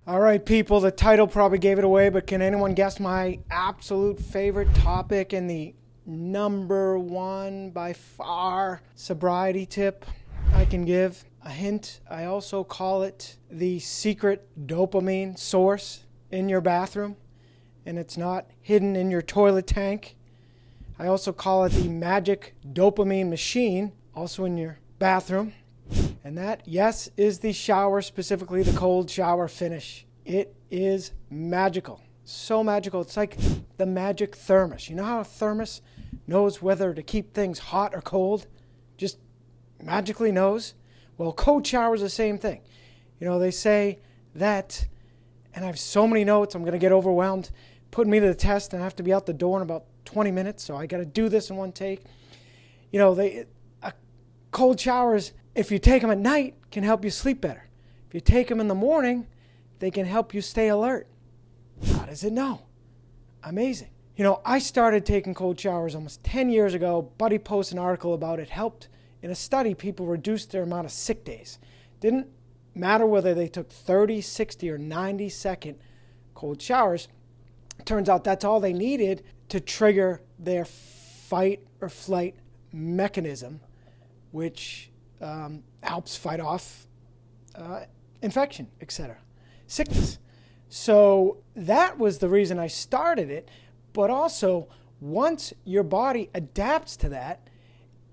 All right, people, the title probably gave it away, but can anyone guess my absolute favorite topic and the number one by far sobriety tip I can give? A hint, I also call it the secret dopamine source in your bathroom, and it's not hidden in your toilet tank. I also call it the magic dopamine machine, also in your bathroom. And that, yes, is the shower, specifically the cold shower finish. It is magical. So magical. It's like the magic thermos. You know how a thermos knows whether to keep things hot or cold? Just magically knows? Well, cold shower is the same thing. You know, they say that, and I have so many notes, I'm going to get overwhelmed, putting me to the test, and I have to be out the door in about 20 minutes, so I got to do this in one take. You know, cold showers, if you take them at night, can help you sleep better. If you take them in the morning, they can help you stay alert. How does it know? Amazing. You know, I started taking cold showers almost 10 years ago. Buddy posted an article about it. Helped, in a study, people reduced their amount of sick days. Didn't matter whether they took 30, 60, or 90-second cold showers. Turns out that's all they needed to trigger their fight or flight mechanism, which helps fight off infection, etc., sickness. So that was the reason I started it. But also, once your body adapts to that,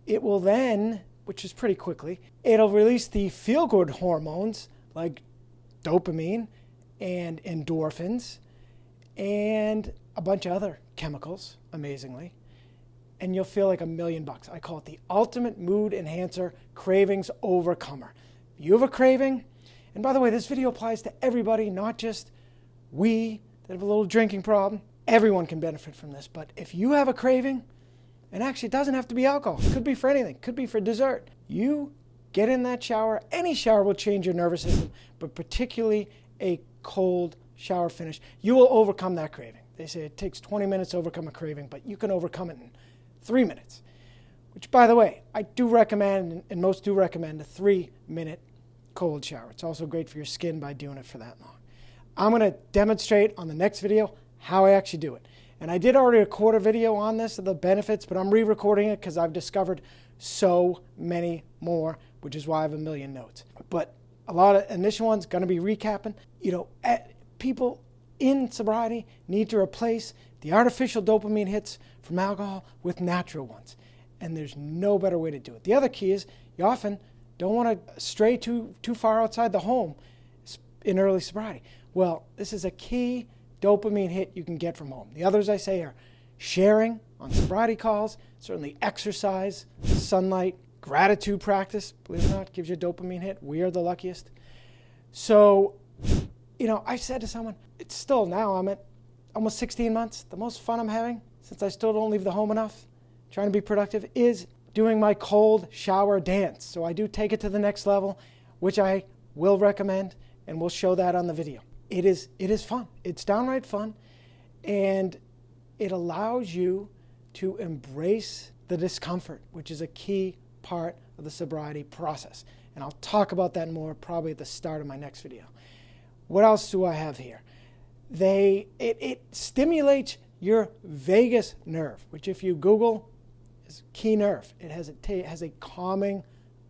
it will then, which is pretty quickly, it'll release the feel-good hormones like dopamine and endorphins and a bunch of other chemicals, amazingly. And you'll feel like $1,000,000. I call it the ultimate mood enhancer, cravings overcomer. If you have a craving, and by the way, this video applies to everybody, not just we that have a little drinking problem. Everyone can benefit from this. But if you have a craving, and actually it doesn't have to be alcohol, it could be for anything, it could be for dessert. You get in that shower. Any shower will change your nervous system, but particularly a cold shower finish. You will overcome that craving. They say it takes 20 minutes to overcome a craving, but you can overcome it in 3 minutes, which, by the way, I do recommend, and most do recommend, a 3-minute cold shower. It's also great for your skin by doing it for that long. I'm going to demonstrate on the next video how I actually do it. And I did already record a video on this, of the benefits, but I'm re-recording it because I've discovered so many more, which is why I have 1,000,000 notes. But a lot of initial ones going to be recapping. You know, people in sobriety need to replace the artificial dopamine hits from alcohol with natural ones. And there's no better way to do it. The other key is you often don't want to stray too far outside the home in early sobriety. Well, this is a key dopamine hit you can get from home. The others I say are sharing on sobriety calls, certainly exercise, sunlight, gratitude practice, believe it or not, gives you a dopamine hit. We are the luckiest. So, you know, I said to someone, it's still now, I'm at almost 16 months. The most fun I'm having, since I still don't leave the home enough, trying to be productive, is doing my cold shower dance. So I do take it to the next level, which I will recommend, and we'll show that on the video. It is fun. It's downright fun, and it allows you to embrace the discomfort, which is a key part of the sobriety process. And I'll talk about that more probably at the start of my next video. What else do I have here? It stimulates your vagus nerve, which if you Google is a key nerve. It has a calming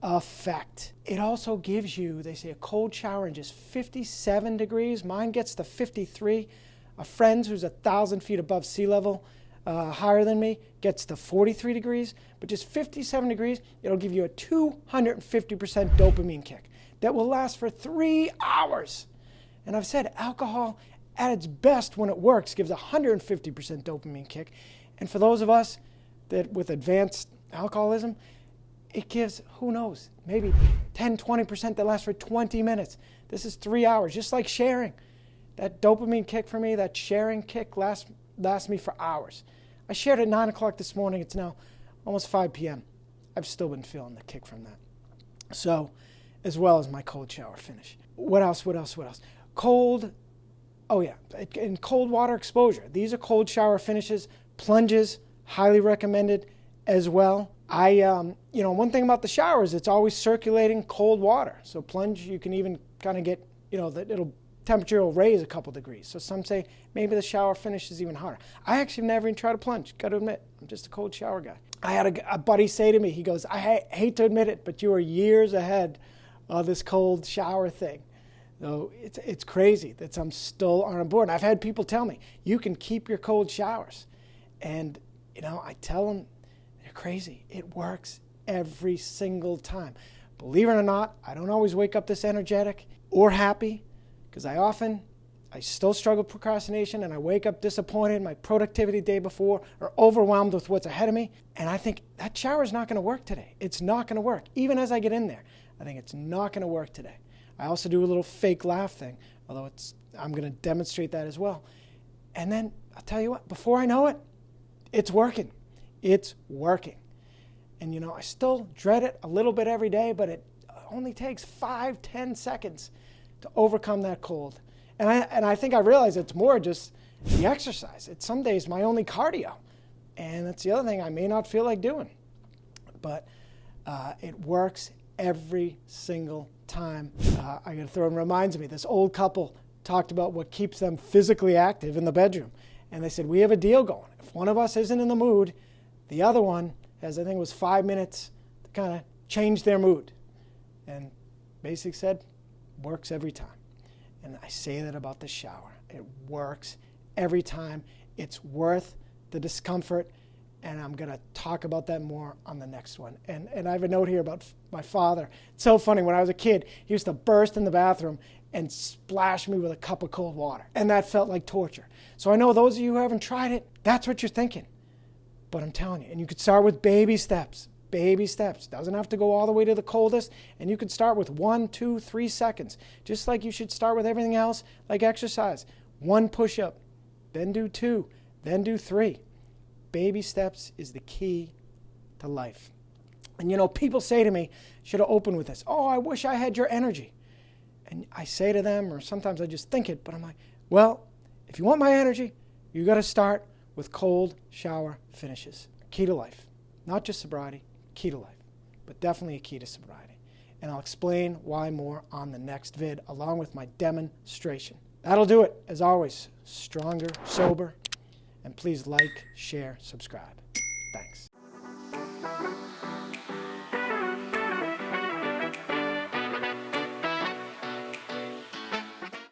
effect. It also gives you, they say, a cold shower in just 57 degrees. Mine gets to 53. A friend who's 1,000 feet above sea level, higher than me, gets to 43 degrees. But just 57 degrees, it'll give you a 250% dopamine kick that will last for 3 hours. And I've said alcohol at its best when it works gives a 150% dopamine kick. And for those of us that with advanced alcoholism, it gives, who knows, maybe 10, 20% that lasts for 20 minutes. This is 3 hours, just like sharing. That dopamine kick for me, that sharing kick lasts me for hours. I shared at 9 o'clock this morning. It's now almost 5 p.m. I've still been feeling the kick from that. So, as well as my cold shower finish. What else? Cold water exposure. These are cold shower finishes. Plunges, highly recommended as well. One thing about the shower is it's always circulating cold water. So plunge, you can even kind of get, that it'll temperature will raise a couple degrees. So some say maybe the shower finish is even hotter. I actually never even tried a plunge, got to admit. I'm just a cold shower guy. I had a buddy say to me, he goes, I hate to admit it, but you are years ahead of this cold shower thing. So it's crazy that I'm still on board. And I've had people tell me, you can keep your cold showers. And, I tell them, they're crazy. It works every single time. Believe it or not, I don't always wake up this energetic or happy, because I still struggle with procrastination, and I wake up disappointed, my productivity day before, or overwhelmed with what's ahead of me. And I think that shower is not going to work today. It's not going to work. Even as I get in there, I think it's not going to work today. I also do a little fake laugh thing, although I'm going to demonstrate that as well. And then I'll tell you what, before I know it, it's working. It's working. And I still dread it a little bit every day, but it only takes 5-10 seconds to overcome that cold. And I think I realize it's more just the exercise. It's some days my only cardio. And that's the other thing I may not feel like doing. But it works every single time. I got to throw in, reminds me, this old couple talked about what keeps them physically active in the bedroom. And they said, we have a deal going. If one of us isn't in the mood, the other one has, I think it was 5 minutes to kind of change their mood. And basically said, works every time. And I say that about the shower. It works every time. It's worth the discomfort. And I'm going to talk about that more on the next one. And I have a note here about my father. It's so funny. When I was a kid, he used to burst in the bathroom and splash me with a cup of cold water. And that felt like torture. So I know those of you who haven't tried it, that's what you're thinking. But I'm telling you, and you could start with baby steps. Baby steps. Doesn't have to go all the way to the coldest. And you could start with 1, 2, 3 seconds. Just like you should start with everything else, like exercise. 1 push-up, then do 2, then do 3. Baby steps is the key to life. And people say to me, should have opened with this, oh, I wish I had your energy. And I say to them, or sometimes I just think it, but I'm like, well, if you want my energy, you got to start with cold shower finishes. Key to life. Not just sobriety, key to life, but definitely a key to sobriety. And I'll explain why more on the next vid, along with my demonstration. That'll do it. As always, stronger, sober, and please like, share, subscribe. Thanks.